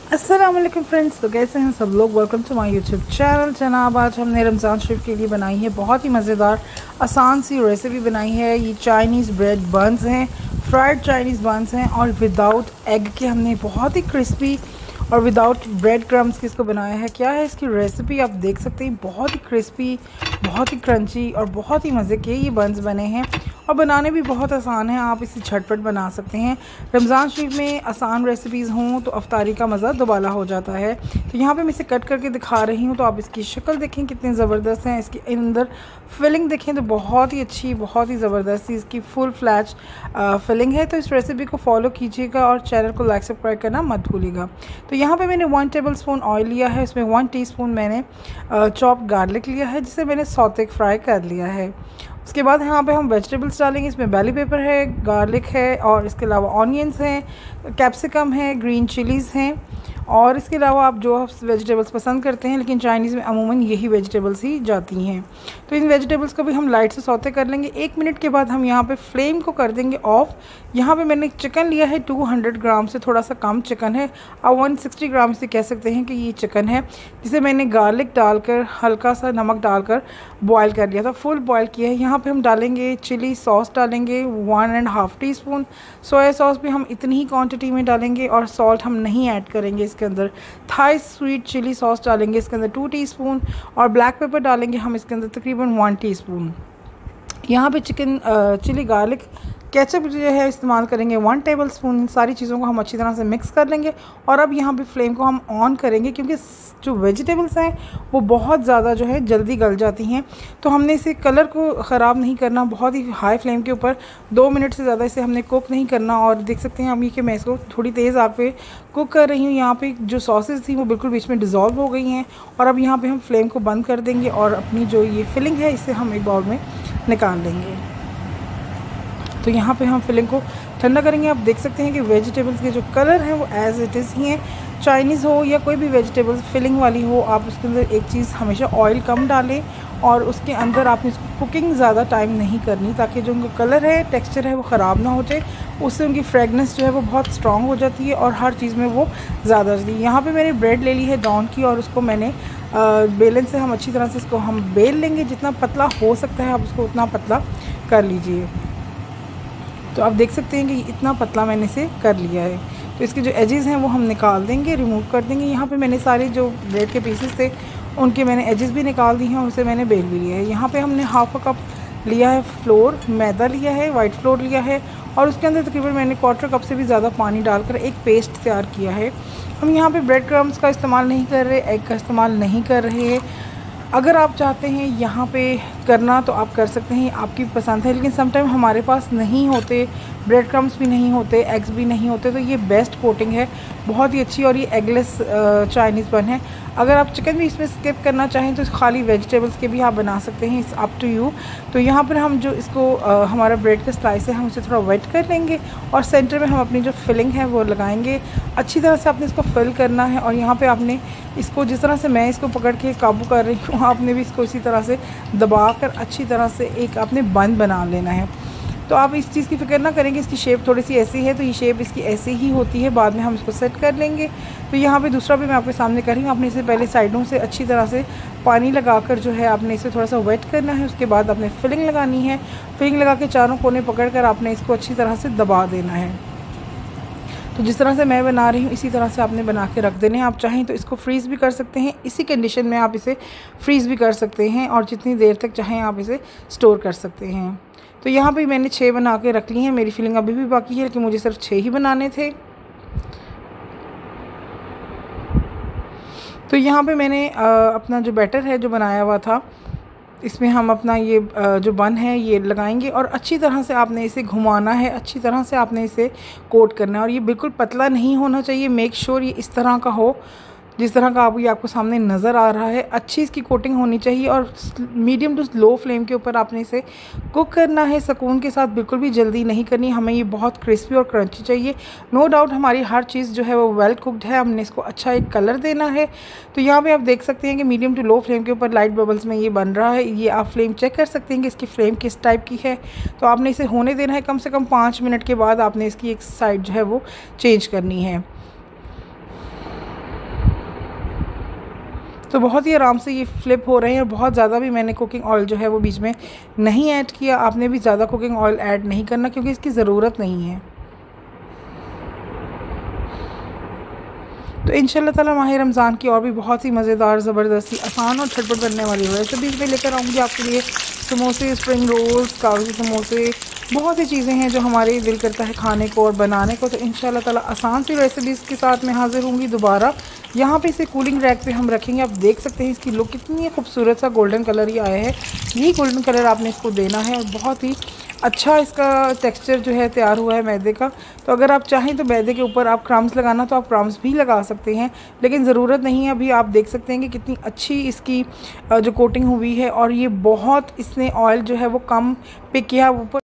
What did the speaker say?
अस्सलाम वालेकुम फ्रेंड्स। तो कैसे हैं सब लोग। Welcome to my YouTube channel. जनाब आज हमने रमज़ान शरीफ के लिए बनाई है बहुत ही मज़ेदार आसान सी रेसिपी बनाई है। ये चाइनीज़ ब्रेड बंस हैं, फ्राइड चाइनीज़ बंस हैं और विदाउट एग के हमने बहुत ही क्रिस्पी और विदाउट ब्रेड क्रम्स की इसको बनाया है। क्या है इसकी रेसिपी आप देख सकते हैं। बहुत ही क्रिस्पी, बहुत ही क्रंची और बहुत ही मज़े के ये बंस बने हैं और बनाने भी बहुत आसान है। आप इसे झटपट बना सकते हैं। रमज़ान शरीफ में आसान रेसिपीज़ हों तो अफ्तारी का मज़ा दोबारा हो जाता है। तो यहाँ पे मैं इसे कट करके दिखा रही हूँ। तो आप इसकी शक्ल देखें कितनी ज़बरदस्त है। इसके अंदर फिलिंग देखें तो बहुत ही अच्छी, बहुत ही ज़बरदस्त इसकी फुल फ्लैश फिलिंग है। तो इस रेसिपी को फॉलो कीजिएगा और चैनल को लाइक सब्सक्राइब करना मत भूलिएगा। तो यहाँ पे मैंने 1 टेबलस्पून ऑयल लिया है। इसमें 1 टीस्पून मैंने चॉप गार्लिक लिया है जिसे मैंने सौते फ्राई कर लिया है। उसके बाद यहाँ पे हम वेजिटेबल्स डालेंगे। इसमें बेली पेपर है, गार्लिक है और इसके अलावा ऑनियंस हैं, कैप्सिकम है, ग्रीन चिलीज़ हैं और इसके अलावा आप जो वेजिटेबल्स पसंद करते हैं, लेकिन चाइनीज़ में अमूमन यही वेजिटेबल्स ही जाती हैं। तो इन वेजिटेबल्स को भी हम लाइट से सौते कर लेंगे। 1 मिनट के बाद हम यहाँ पे फ्लेम को कर देंगे ऑफ़। यहाँ पे मैंने चिकन लिया है 200 ग्राम से थोड़ा सा कम चिकन है। आप 160 ग्राम से कह सकते हैं कि ये चिकन है, जिसे मैंने गार्लिक डालकर हल्का सा नमक डालकर बॉयल कर लिया था, फुल बॉयल किया है। यहाँ पे हम डालेंगे चिली सॉस, डालेंगे 1.5 टीस्पून। सोया सॉस भी हम इतनी ही क्वांटिटी में डालेंगे और सॉल्ट हम नहीं ऐड करेंगे इसके अंदर। थाई स्वीट चिली सॉस डालेंगे इसके अंदर 2 टीस्पून और ब्लैक पेपर डालेंगे हम इसके अंदर तकरीबन 1 टीस्पून। यहाँ पे चिकन चिली गार्लिक केचप जो है इस्तेमाल करेंगे 1 टेबलस्पून। इन सारी चीज़ों को हम अच्छी तरह से मिक्स कर लेंगे और अब यहाँ पे फ्लेम को हम ऑन करेंगे क्योंकि जो वेजिटेबल्स हैं वो बहुत ज़्यादा जो है जल्दी गल जाती हैं। तो हमने इसे कलर को ख़राब नहीं करना, बहुत ही हाई फ्लेम के ऊपर 2 मिनट से ज़्यादा इसे हमने कुक नहीं करना। और देख सकते हैं अभी कि मैं इसको थोड़ी तेज़ आग पे कुक कर रही हूँ। यहाँ पे जो सॉसेस थी वो बिल्कुल बीच में डिज़ोल्व हो गई हैं और अब यहाँ पर हम फ्लेम को बंद कर देंगे और अपनी जो ये फिलिंग है इसे हम एक बाउल में निकाल लेंगे। तो यहाँ पे हम फिलिंग को ठंडा करेंगे। आप देख सकते हैं कि वेजिटेबल्स के जो कलर हैं वो एज़ इट इज़ ही हैं। चाइनीज़ हो या कोई भी वेजिटेबल्स फिलिंग वाली हो, आप उसके अंदर एक चीज़ हमेशा ऑयल कम डालें और उसके अंदर आपने इसको कुकिंग ज़्यादा टाइम नहीं करनी ताकि जो उनका कलर है, टेक्सचर है वो ख़राब ना हो जाए। उससे उनकी फ्रेगनेंस जो है वो बहुत स्ट्रॉन्ग हो जाती है और हर चीज़ में वो ज़्यादा जाती है। यहाँ पे मैंने ब्रेड ले ली है डॉन की और उसको मैंने बेलन से हम अच्छी तरह से इसको हम बेल लेंगे। जितना पतला हो सकता है आप उसको उतना पतला कर लीजिए। तो आप देख सकते हैं कि इतना पतला मैंने इसे कर लिया है। तो इसके जो एजेस हैं वो हम निकाल देंगे, रिमूव कर देंगे। यहाँ पे मैंने सारे जो ब्रेड के पीसेस थे उनके मैंने एजेस भी निकाल दी हैं और उसे मैंने बेल भी लिया है। यहाँ पे हमने हाफ कप लिया है फ्लोर, मैदा लिया है, वाइट फ्लोर लिया है और उसके अंदर तकरीबन मैंने 1/4 कप से भी ज़्यादा पानी डालकर एक पेस्ट तैयार किया है। हम यहाँ पे ब्रेड क्रम्स का इस्तेमाल नहीं कर रहे, एग का इस्तेमाल नहीं कर रहे हैं। अगर आप चाहते हैं यहाँ पे करना तो आप कर सकते हैं, आपकी पसंद है। लेकिन समटाइम हमारे पास नहीं होते, ब्रेड क्रम्स भी नहीं होते, एग्स भी नहीं होते, तो ये बेस्ट कोटिंग है, बहुत ही अच्छी। और ये एगलेस चाइनीज़ बन है। अगर आप चिकन भी इसमें स्किप करना चाहें तो खाली वेजिटेबल्स के भी आप बना सकते हैं, इट्स अप टू यू। तो यहाँ पर हम जो इसको हमारा ब्रेड का स्लाइस है हम उसे थोड़ा वेट कर लेंगे और सेंटर में हम अपनी जो फिलिंग है वो लगाएंगे। अच्छी तरह से आपने इसको फिल करना है और यहाँ पे आपने इसको जिस तरह से मैं इसको पकड़ के काबू कर रही हूँ, आपने भी इसको इसी तरह से दबा कर अच्छी तरह से एक आपने बंद बना लेना है। तो आप इस चीज़ की फ़िक्र ना करेंगे, इसकी शेप थोड़ी सी ऐसी है तो ये शेप इसकी ऐसी ही होती है, बाद में हम इसको सेट कर लेंगे। तो यहाँ पे दूसरा भी मैं आपके सामने कर रही हूँ। आपने इसे पहले साइडों से अच्छी तरह से पानी लगाकर जो है आपने इसे थोड़ा सा वेट करना है। उसके बाद आपने फिलिंग लगानी है। फिलिंग लगा के चारों कोने पकड़ कर आपने इसको अच्छी तरह से दबा देना है। तो जिस तरह से मैं बना रही हूँ इसी तरह से आपने बना के रख देने हैं। आप चाहें तो इसको फ्रीज़ भी कर सकते हैं, इसी कंडीशन में आप इसे फ्रीज़ भी कर सकते हैं और जितनी देर तक चाहें आप इसे स्टोर कर सकते हैं। तो यहाँ पे मैंने 6 बना के रख ली हैं। मेरी फिलिंग अभी भी बाकी है लेकिन मुझे सिर्फ 6 ही बनाने थे। तो यहाँ पे मैंने अपना जो बैटर है जो बनाया हुआ था इसमें हम अपना ये जो बन है ये लगाएंगे और अच्छी तरह से आपने इसे घुमाना है, अच्छी तरह से आपने इसे कोट करना है। और ये बिल्कुल पतला नहीं होना चाहिए, मेक श्योर ये इस तरह का हो जिस तरह का ये आपको सामने नज़र आ रहा है। अच्छी इसकी कोटिंग होनी चाहिए और मीडियम टू लो फ्लेम के ऊपर आपने इसे कुक करना है, सुकून के साथ, बिल्कुल भी जल्दी नहीं करनी। हमें ये बहुत क्रिस्पी और क्रंची चाहिए। नो डाउट हमारी हर चीज़ जो है वो वेल कुकड है, हमने इसको अच्छा एक कलर देना है। तो यहाँ पे आप देख सकते हैं कि मीडियम टू लो फ्लेम के ऊपर लाइट बबल्स में ये बन रहा है। ये आप फ्लेम चेक कर सकते हैं कि इसकी फ्लेम किस टाइप की है। तो आपने इसे होने देना है, कम से कम 5 मिनट के बाद आपने इसकी एक साइड जो है वो चेंज करनी है। तो बहुत ही आराम से ये फ्लिप हो रहे हैं। बहुत ज़्यादा भी मैंने कुकिंग ऑयल जो है वो बीच में नहीं ऐड किया। आपने भी ज़्यादा कुकिंग ऑयल ऐड नहीं करना क्योंकि इसकी ज़रूरत नहीं है। तो इंशाल्लाह ताला माह रमज़ान की और भी बहुत ही मज़ेदार, ज़बरदस्ती, आसान और झटपट बनने वाली रेसिपीज़ में लेकर आऊँगी आपके लिए। समोसे, स्प्रिंग रोल्स, कागज़ी समोसे, बहुत सी चीज़ें हैं जो हमारे दिल करता है खाने को और बनाने को। तो इंशाल्लाह ताला आसान सी रेसिपीज़ के साथ मैं हाज़िर होंगी दोबारा। यहाँ पे इसे कूलिंग रैक पे हम रखेंगे। आप देख सकते हैं इसकी लुक कितनी खूबसूरत सा गोल्डन कलर ही आया है। यही गोल्डन कलर आपने इसको देना है और बहुत ही अच्छा इसका टेक्सचर जो है तैयार हुआ है मैदे का। तो अगर आप चाहें तो मैदे के ऊपर आप क्रम्स लगाना तो आप क्रम्स भी लगा सकते हैं, लेकिन ज़रूरत नहीं है। अभी आप देख सकते हैं कि कितनी अच्छी इसकी जो कोटिंग हुई है और ये बहुत इसने ऑयल जो है वो कम पे किया ऊपर।